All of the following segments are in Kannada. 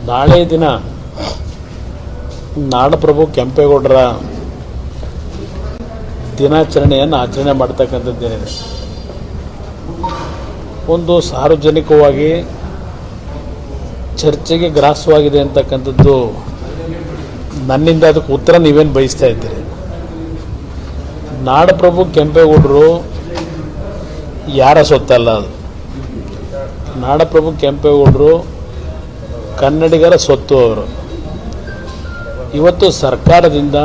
ನಾಳೆ ದಿನ ನಾಡಪ್ರಭು ಕೆಂಪೇಗೌಡರ ದಿನಾಚರಣೆಯನ್ನು ಆಚರಣೆ ಮಾಡ್ತಕ್ಕಂಥದ್ದೇನಿದೆ, ಒಂದು ಸಾರ್ವಜನಿಕವಾಗಿ ಚರ್ಚೆಗೆ ಗ್ರಾಸವಾಗಿದೆ ಅಂತಕ್ಕಂಥದ್ದು ನನ್ನಿಂದ ಅದಕ್ಕೆ ಉತ್ತರ ನೀವೇನು ಬಯಸ್ತಾ ಇದ್ದೀರಿ. ನಾಡಪ್ರಭು ಕೆಂಪೇಗೌಡರು ಯಾರ ಸೊತ್ತಲ್ಲ. ಅದು ನಾಡಪ್ರಭು ಕೆಂಪೇಗೌಡರು ಕನ್ನಡಿಗರ ಸೊತ್ತು. ಅವರು ಇವತ್ತು ಸರ್ಕಾರದಿಂದ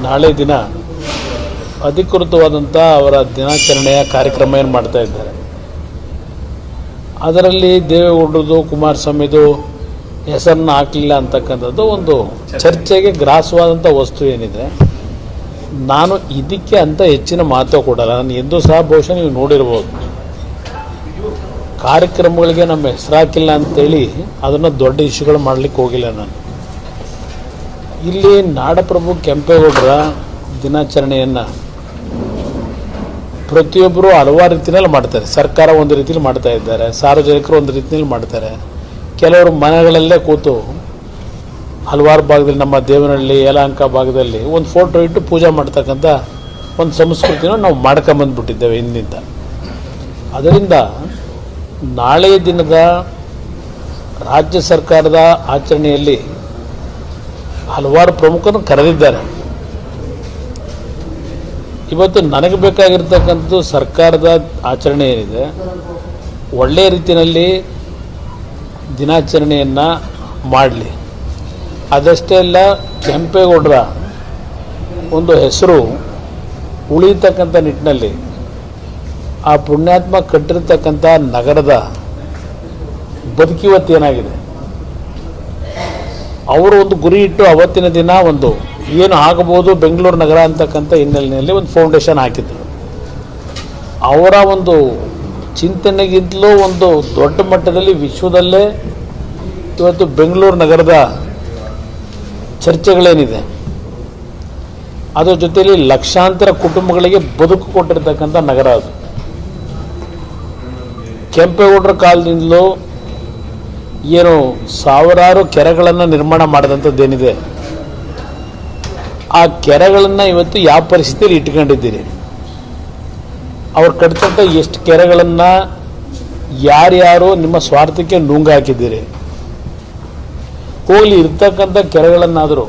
ನಾಳೆ ದಿನ ಅಧಿಕೃತವಾದಂಥ ಅವರ ದಿನಾಚರಣೆಯ ಕಾರ್ಯಕ್ರಮ ಏನು ಮಾಡ್ತಾ ಇದ್ದಾರೆ. ಅದರಲ್ಲಿ ದೇವೇಗೌಡರದು ಕುಮಾರಸ್ವಾಮಿದು ಹೆಸರನ್ನ ಹಾಕಲಿಲ್ಲ ಅಂತಕ್ಕಂಥದ್ದು ಒಂದು ಚರ್ಚೆಗೆ ಗ್ರಾಸವಾದಂಥ ವಸ್ತು ಏನಿದೆ. ನಾನು ಇದಕ್ಕೆ ಅಂತ ಹೆಚ್ಚಿನ ಮಹತ್ವ ಕೊಡಲ್ಲ. ನಾನು ಎಂದೂ ಸಹ ಬಹುಶಃ ನೀವು ನೋಡಿರ್ಬೋದು, ಕಾರ್ಯಕ್ರಮಗಳಿಗೆ ನಮ್ಮ ಹೆಸರು ಹಾಕಿಲ್ಲ ಅಂತೇಳಿ ಅದನ್ನು ದೊಡ್ಡ ಇಶ್ಯೂಗಳು ಮಾಡಲಿಕ್ಕೆ ಹೋಗಿಲ್ಲ. ನಾನು ಇಲ್ಲಿ ನಾಡಪ್ರಭು ಕೆಂಪೇಗೌಡರ ದಿನಾಚರಣೆಯನ್ನು ಪ್ರತಿಯೊಬ್ಬರು ಹಲವಾರು ರೀತಿಯಲ್ಲಿ ಮಾಡ್ತಾರೆ. ಸರ್ಕಾರ ಒಂದು ರೀತಿಯಲ್ಲಿ ಮಾಡ್ತಾ ಇದ್ದಾರೆ, ಸಾರ್ವಜನಿಕರು ಒಂದು ರೀತಿಯಲ್ಲಿ ಮಾಡ್ತಾರೆ. ಕೆಲವರು ಮನೆಗಳಲ್ಲೇ ಕೂತು ಹಲವಾರು ಭಾಗದಲ್ಲಿ, ನಮ್ಮ ದೇವನಹಳ್ಳಿ ಯಲಹಂಕ ಭಾಗದಲ್ಲಿ ಒಂದು ಫೋಟೋ ಇಟ್ಟು ಪೂಜೆ ಮಾಡ್ತಕ್ಕಂಥ ಒಂದು ಸಂಸ್ಕೃತಿನ ನಾವು ಮಾಡ್ಕೊಂಬಂದ್ಬಿಟ್ಟಿದ್ದೇವೆ ಹಿಂದಿಂದ. ಅದರಿಂದ ನಾಳೆಯ ದಿನದ ರಾಜ್ಯ ಸರ್ಕಾರದ ಆಚರಣೆಯಲ್ಲಿ ಹಲವಾರು ಪ್ರಮುಖರನ್ನು ಕರೆದಿದ್ದಾರೆ. ಇವತ್ತು ನನಗೆ ಬೇಕಾಗಿರ್ತಕ್ಕಂಥದ್ದು ಸರ್ಕಾರದ ಆಚರಣೆ ಏನಿದೆ, ಒಳ್ಳೆಯ ರೀತಿಯಲ್ಲಿ ದಿನಾಚರಣೆಯನ್ನು ಮಾಡಲಿ. ಅದಷ್ಟೇ ಅಲ್ಲ, ಕೆಂಪೇಗೌಡರ ಒಂದು ಹೆಸರು ಉಳಿತಕ್ಕಂಥ ನಿಟ್ಟಿನಲ್ಲಿ ಆ ಪುಣ್ಯಾತ್ಮ ಕಟ್ಟಿರ್ತಕ್ಕಂಥ ನಗರದ ಬದುಕಿವತ್ತೇನಾಗಿದೆ, ಅವರು ಒಂದು ಗುರಿ ಇಟ್ಟು ಅವತ್ತಿನ ದಿನ ಒಂದು ಏನು ಆಗಬಹುದು ಬೆಂಗಳೂರು ನಗರ ಅಂತಕ್ಕಂಥ ಹಿನ್ನೆಲೆಯಲ್ಲಿ ಒಂದು ಫೌಂಡೇಶನ್ ಹಾಕಿದ್ರು. ಅವರ ಒಂದು ಚಿಂತನೆಗಿಂತಲೂ ಒಂದು ದೊಡ್ಡ ಮಟ್ಟದಲ್ಲಿ ವಿಶ್ವದಲ್ಲೇ ಇವತ್ತು ಬೆಂಗಳೂರು ನಗರದ ಚರ್ಚೆಗಳೇನಿದೆ, ಅದರ ಜೊತೆಯಲ್ಲಿ ಲಕ್ಷಾಂತರ ಕುಟುಂಬಗಳಿಗೆ ಬದುಕು ಕೊಟ್ಟಿರ್ತಕ್ಕಂಥ ನಗರ ಅದು. ಕೆಂಪೇಗೌಡರ ಕಾಲದಿಂದಲೂ ಏನು ಸಾವಿರಾರು ಕೆರೆಗಳನ್ನು ನಿರ್ಮಾಣ ಮಾಡಿದಂಥದ್ದೇನಿದೆ, ಆ ಕೆರೆಗಳನ್ನು ಇವತ್ತು ಯಾವ ಪರಿಸ್ಥಿತಿಯಲ್ಲಿ ಇಟ್ಕೊಂಡಿದ್ದೀರಿ, ಅವ್ರು ಕಟ್ತಂಥ ಎಷ್ಟು ಕೆರೆಗಳನ್ನು ಯಾರ್ಯಾರು ನಿಮ್ಮ ಸ್ವಾರ್ಥಕ್ಕೆ ನುಂಗು ಹಾಕಿದ್ದೀರಿ. ಹೋಗಲಿ, ಇರ್ತಕ್ಕಂಥ ಕೆರೆಗಳನ್ನಾದರೂ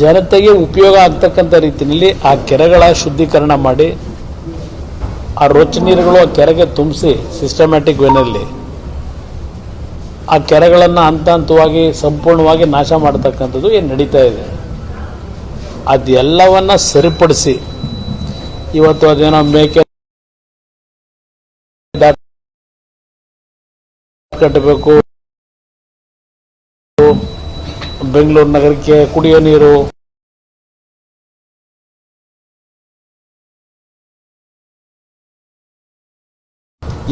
ಜನತೆಗೆ ಉಪಯೋಗ ಆಗ್ತಕ್ಕಂಥ ರೀತಿಯಲ್ಲಿ ಆ ಕೆರೆಗಳ ಶುದ್ಧೀಕರಣ ಮಾಡಿ, ಆ ರೊಚ್ಚ ನೀರುಗಳು ಆ ಕೆರೆಗೆ ತುಂಬಿಸಿ ಸಿಸ್ಟಮ್ಯಾಟಿಕ್ ವೇನಲ್ಲಿ ಆ ಕೆರೆಗಳನ್ನು ಹಂತ ಹಂತವಾಗಿ ಸಂಪೂರ್ಣವಾಗಿ ನಾಶ ಮಾಡ್ತಕ್ಕಂಥದ್ದು ಏನು ನಡೀತಾ ಇದೆ, ಅದೆಲ್ಲವನ್ನ ಸರಿಪಡಿಸಿ ಇವತ್ತು ಅದೇನೋ ಮೇಕೆ ಕಟ್ಟಬೇಕು, ಬೆಂಗಳೂರು ನಗರಕ್ಕೆ ಕುಡಿಯೋ ನೀರು,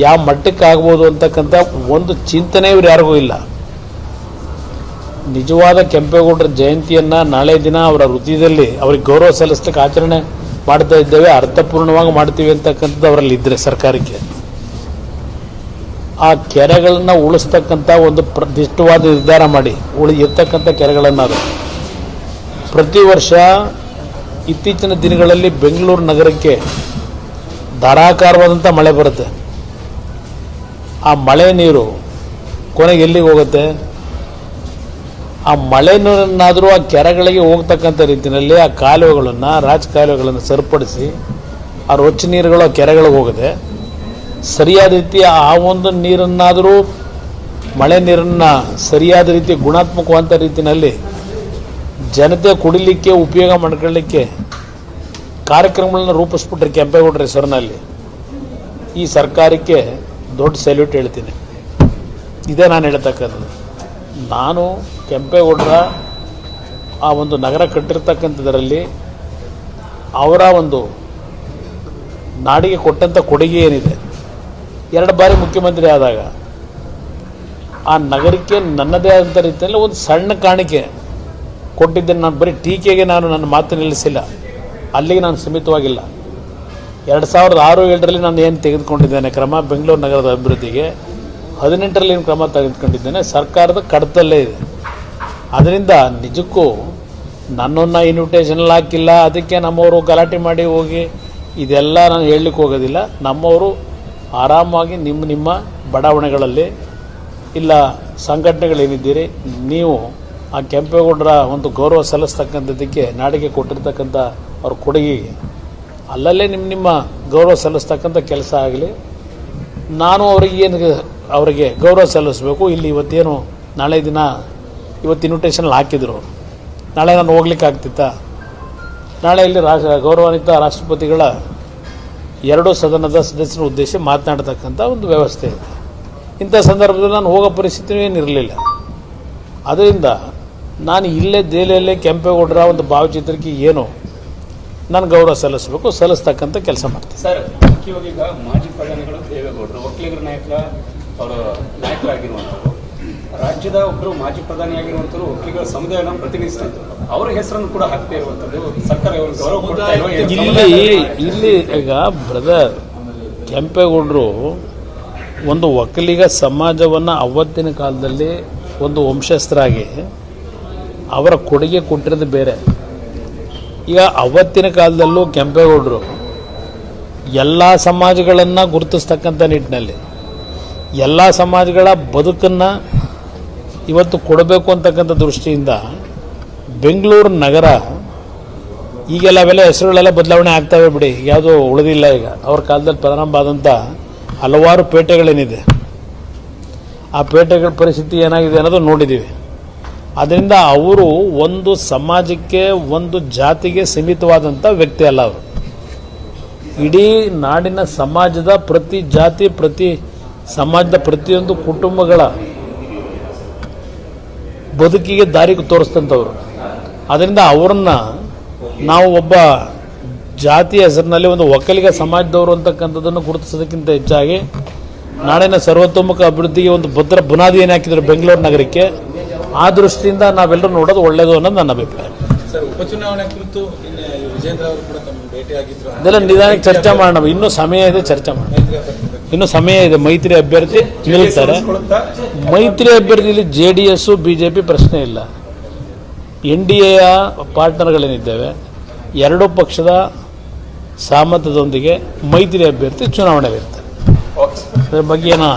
ಯಾವ ಮಟ್ಟಕ್ಕೆ ಆಗ್ಬೋದು ಅಂತಕ್ಕಂಥ ಒಂದು ಚಿಂತನೆ ಇವ್ರು ಯಾರಿಗೂ ಇಲ್ಲ. ನಿಜವಾದ ಕೆಂಪೇಗೌಡರ ಜಯಂತಿಯನ್ನು ನಾಳೆ ದಿನ ಅವರ ಹೃದಯದಲ್ಲಿ ಅವ್ರಿಗೆ ಗೌರವ ಸಲ್ಲಿಸಲಿಕ್ಕೆ ಆಚರಣೆ ಮಾಡ್ತಾ ಇದ್ದೇವೆ, ಅರ್ಥಪೂರ್ಣವಾಗಿ ಮಾಡ್ತೀವಿ ಅಂತಕ್ಕಂಥದ್ದು ಅವರಲ್ಲಿ ಇದ್ದರೆ ಸರ್ಕಾರಕ್ಕೆ ಆ ಕೆರೆಗಳನ್ನು ಉಳಿಸ್ತಕ್ಕಂಥ ಒಂದು ದಿಷ್ಟವಾದ ನಿರ್ಧಾರ ಮಾಡಿ ಇರ್ತಕ್ಕಂಥ ಕೆರೆಗಳನ್ನು ಅದು ಪ್ರತಿ ವರ್ಷ ಇತ್ತೀಚಿನ ದಿನಗಳಲ್ಲಿ ಬೆಂಗಳೂರು ನಗರಕ್ಕೆ ಧಾರಾಕಾರವಾದಂಥ ಮಳೆ ಬರುತ್ತೆ. ಆ ಮಳೆ ನೀರು ಕೊನೆಗೆ ಎಲ್ಲಿಗೆ ಹೋಗುತ್ತೆ? ಆ ಮಳೆ ನೀರನ್ನಾದರೂ ಆ ಕೆರೆಗಳಿಗೆ ಹೋಗ್ತಕ್ಕಂಥ ರೀತಿಯಲ್ಲಿ ಆ ಕಾಲುವೆಗಳನ್ನು, ಕಾಲುವೆಗಳನ್ನು ಸರಿಪಡಿಸಿ ಆ ರೊಚ್ಚ ನೀರುಗಳು ಆ ಕೆರೆಗಳಿಗೆ ಹೋಗದೆ ಸರಿಯಾದ ರೀತಿ ಆ ಒಂದು ನೀರನ್ನಾದರೂ, ಮಳೆ ನೀರನ್ನು ಸರಿಯಾದ ರೀತಿ ಗುಣಾತ್ಮಕವಾದ ರೀತಿಯಲ್ಲಿ ಜನತೆ ಕುಡಿಲಿಕ್ಕೆ ಉಪಯೋಗ ಮಾಡ್ಕೊಳ್ಳಿಕ್ಕೆ ಕಾರ್ಯಕ್ರಮಗಳನ್ನ ರೂಪಿಸ್ಬಿಟ್ರೆ ಕೆಂಪೇಗೌಡರ ಹೆಸರಿನಲ್ಲಿ ಈ ಸರ್ಕಾರಕ್ಕೆ ದೊಡ್ಡ ಸಲ್ಯೂಟ್ ಹೇಳ್ತೀನಿ. ಇದೇ ನಾನು ಹೇಳ್ತಕ್ಕಂಥದ್ದು. ನಾನು ಕೆಂಪೇಗೌಡರ ಆ ಒಂದು ನಗರ ಕಟ್ಟಿರ್ತಕ್ಕಂಥದ್ರಲ್ಲಿ ಅವರ ಒಂದು ನಾಡಿಗೆ ಕೊಟ್ಟಂಥ ಕೊಡುಗೆ ಏನಿದೆ, 2 ಬಾರಿ ಮುಖ್ಯಮಂತ್ರಿ ಆದಾಗ ಆ ನಗರಕ್ಕೆ ನನ್ನದೇ ಆದಂಥ ರೀತಿಯಲ್ಲಿ ಒಂದು ಸಣ್ಣ ಕಾಣಿಕೆ ಕೊಟ್ಟಿದ್ದೇನೆ. ನಾನು ಬರೀ ಟೀಕೆಗೆ ನಾನು ನನ್ನ ಮಾತು ನಿಲ್ಲಿಸಿಲ್ಲ, ಅಲ್ಲಿಗೆ ನಾನು ಸೀಮಿತವಾಗಿಲ್ಲ. 2006-07ರಲ್ಲಿ ನಾನು ಏನು ತೆಗೆದುಕೊಂಡಿದ್ದೇನೆ ಕ್ರಮ ಬೆಂಗಳೂರು ನಗರದ ಅಭಿವೃದ್ಧಿಗೆ, 18ರಲ್ಲಿ ಏನು ಕ್ರಮ ತೆಗೆದುಕೊಂಡಿದ್ದೇನೆ ಸರ್ಕಾರದ ಕಡತಲ್ಲೇ ಇದೆ. ಅದರಿಂದ ನಿಜಕ್ಕೂ ನನ್ನನ್ನು ಇನ್ವಿಟೇಷನಲ್ಲಿ ಹಾಕಿಲ್ಲ, ಅದಕ್ಕೆ ನಮ್ಮವರು ಗಲಾಟೆ ಮಾಡಿ ಹೋಗಿ ಇದೆಲ್ಲ ನಾನು ಹೇಳಲಿಕ್ಕೆ ಹೋಗೋದಿಲ್ಲ. ನಮ್ಮವರು ಆರಾಮಾಗಿ ನಿಮ್ಮ ಬಡಾವಣೆಗಳಲ್ಲಿ ಇಲ್ಲ ಸಂಘಟನೆಗಳೇನಿದ್ದೀರಿ, ನೀವು ಆ ಕೆಂಪೇಗೌಡರ ಒಂದು ಗೌರವ ಸಲ್ಲಿಸ್ತಕ್ಕಂಥದ್ದಕ್ಕೆ ನಾಡಿಗೆ ಕೊಟ್ಟಿರ್ತಕ್ಕಂಥ ಅವ್ರ ಕೊಡುಗೆಗೆ ಅಲ್ಲಲ್ಲೇ ನಿಮ್ಮ ಗೌರವ ಸಲ್ಲಿಸ್ತಕ್ಕಂಥ ಕೆಲಸ ಆಗಲಿ. ನಾನು ಅವರಿಗೆ ಗೌರವ ಸಲ್ಲಿಸಬೇಕು. ಇಲ್ಲಿ ಇವತ್ತೇನು ನಾಳೆ ದಿನ ಇವತ್ತು ಇನ್ವಿಟೇಷನ್ ಹಾಕಿದ್ರು, ನಾಳೆ ನಾನು ಹೋಗ್ಲಿಕ್ಕೆ ಆಗ್ತಿತ್ತಾ? ನಾಳೆ ಇಲ್ಲಿ ಗೌರವಾನ್ವಿತ ರಾಷ್ಟ್ರಪತಿಗಳ 2 ಸದನದ ಸದಸ್ಯರ ಉದ್ದೇಶ ಮಾತನಾಡ್ತಕ್ಕಂಥ ಒಂದು ವ್ಯವಸ್ಥೆ ಇದೆ. ಇಂಥ ಸಂದರ್ಭದಲ್ಲಿ ನಾನು ಹೋಗೋ ಪರಿಸ್ಥಿತಿ ಏನಿರಲಿಲ್ಲ. ಅದರಿಂದ ನಾನು ಇಲ್ಲೇ ದೆಹಲಿಯಲ್ಲೇ ಕೆಂಪೇಗೌಡರ ಒಂದು ಭಾವಚಿತ್ರಕ್ಕೆ ಏನು ನಾನು ಗೌರವ ಸಲ್ಲಿಸಬೇಕು, ಸಲ್ಲಿಸ್ತಕ್ಕಂಥ ಕೆಲಸ ಮಾಡ್ತೀನಿ. ಸರ್, ಮುಖ್ಯವಾಗಿ ಈಗ ಮಾಜಿ ಪ್ರಧಾನಿಗಳು ದೇವೇಗೌಡರು ಒಕ್ಕಲಿಗರ ನಾಯಕರಾಗಿರುವಂಥವ್ರು, ರಾಜ್ಯದ ಒಬ್ಬರು ಮಾಜಿ ಪ್ರಧಾನಿಯಾಗಿರುವಂಥವ್ರು ಒಕ್ಕಲಿಗರ ಸಮುದಾಯನ ಪ್ರತಿನಿಧಿಸ್ತಾ ಇದ್ರು. ಅವರ ಹೆಸರನ್ನು ಕೂಡ ಹಾಕ್ತಾ ಇರುವಂಥದ್ದು ಸರ್ಕಾರ ಗೌರವ ಕೊಡ್ತಾ ಇಲ್ವಾ? ಇಲ್ಲಿ ಈಗ ಬ್ರದರ್ ಕೆಂಪೇಗೌಡರು ಒಂದು ಒಕ್ಕಲಿಗ ಸಮಾಜವನ್ನು ಅವತ್ತಿನ ಕಾಲದಲ್ಲಿ ಒಂದು ವಂಶಸ್ಥರಾಗಿ ಅವರ ಕೊಡುಗೆ ಕೊಟ್ಟಿರೋದು ಬೇರೆ. ಈಗ ಅವತ್ತಿನ ಕಾಲದಲ್ಲೂ ಕೆಂಪೇಗೌಡರು ಎಲ್ಲ ಸಮಾಜಗಳನ್ನು ಗುರುತಿಸ್ತಕ್ಕಂಥ ನಿಟ್ಟಿನಲ್ಲಿ ಎಲ್ಲ ಸಮಾಜಗಳ ಬದುಕನ್ನು ಇವತ್ತು ಕೊಡಬೇಕು ಅಂತಕ್ಕಂಥ ದೃಷ್ಟಿಯಿಂದ ಬೆಂಗಳೂರು ನಗರ ಈಗೆಲ್ಲ ಅವೆಲ್ಲ ಹೆಸರುಗಳೆಲ್ಲ ಬದಲಾವಣೆ ಆಗ್ತವೆ ಬಿಡಿ, ಯಾವುದೂ ಉಳಿದಿಲ್ಲ. ಈಗ ಅವ್ರ ಕಾಲದಲ್ಲಿ ಪ್ರಾರಂಭ ಆದಂಥ ಹಲವಾರು ಪೇಟೆಗಳೇನಿದೆ, ಆ ಪೇಟೆಗಳ ಪರಿಸ್ಥಿತಿ ಏನಾಗಿದೆ ಅನ್ನೋದು ನೋಡಿದ್ದೀವಿ. ಅದರಿಂದ ಅವರು ಒಂದು ಸಮಾಜಕ್ಕೆ ಒಂದು ಜಾತಿಗೆ ಸೀಮಿತವಾದಂಥ ವ್ಯಕ್ತಿ ಅಲ್ಲ. ಅವರು ಇಡೀ ನಾಡಿನ ಸಮಾಜದ ಪ್ರತಿ ಜಾತಿ ಪ್ರತಿ ಸಮಾಜದ ಪ್ರತಿಯೊಂದು ಕುಟುಂಬಗಳ ಬದುಕಿಗೆ ದಾರಿ ತೋರಿಸ್ತಂಥವ್ರು. ಅದರಿಂದ ಅವ್ರನ್ನ ನಾವು ಒಬ್ಬ ಜಾತಿಯ ಹೆಸರಿನಲ್ಲಿ ಒಂದು ಒಕ್ಕಲಿಗ ಸಮಾಜದವರು ಅಂತಕ್ಕಂಥದ್ದನ್ನು ಗುರುತಿಸೋದಕ್ಕಿಂತ ಹೆಚ್ಚಾಗಿ ನಾಡಿನ ಸರ್ವತೋಮುಖ ಅಭಿವೃದ್ಧಿಗೆ ಒಂದು ಭದ್ರ ಬುನಾದಿ ಏನು ಹಾಕಿದ್ರು ಬೆಂಗಳೂರು ನಗರಕ್ಕೆ, ಆ ದೃಷ್ಟಿಯಿಂದ ನಾವೆಲ್ಲರೂ ನೋಡೋದು ಒಳ್ಳೆಯದು ಅನ್ನೋದು ನನ್ನ ಅಭಿಪ್ರಾಯ. ಉಪಚುನಾವಣೆ ಕುರಿತು ವಿಜೇಂದ್ರ ಅವರು ಕೂಡ ಭೇಟಿಯಾಗಿದ್ರು. ಇದೆಲ್ಲ ನಿಧಾನಕ್ಕೆ ಚರ್ಚೆ ಮಾಡೋಣ. ಇನ್ನೂ ಸಮಯ ಇದೆ, ಚರ್ಚೆ ಮಾಡೋಣ. ಇನ್ನೂ ಸಮಯ ಇದೆ. ಮೈತ್ರಿ ಅಭ್ಯರ್ಥಿ ನಿಲ್ತಾರೆ. ಮೈತ್ರಿ ಅಭ್ಯರ್ಥಿಯಲ್ಲಿ JDS BJP ಪ್ರಶ್ನೆ ಇಲ್ಲ. NDAಯ ಪಾರ್ಟ್ನರ್ಗಳೇನಿದ್ದೇವೆ, 2 ಪಕ್ಷದ ಸಹಮತದೊಂದಿಗೆ ಮೈತ್ರಿ ಅಭ್ಯರ್ಥಿ ಚುನಾವಣೆಯಲ್ಲಿರ್ತಾರೆ. ಅದ್ರ ಬಗ್ಗೆ ಏನೋ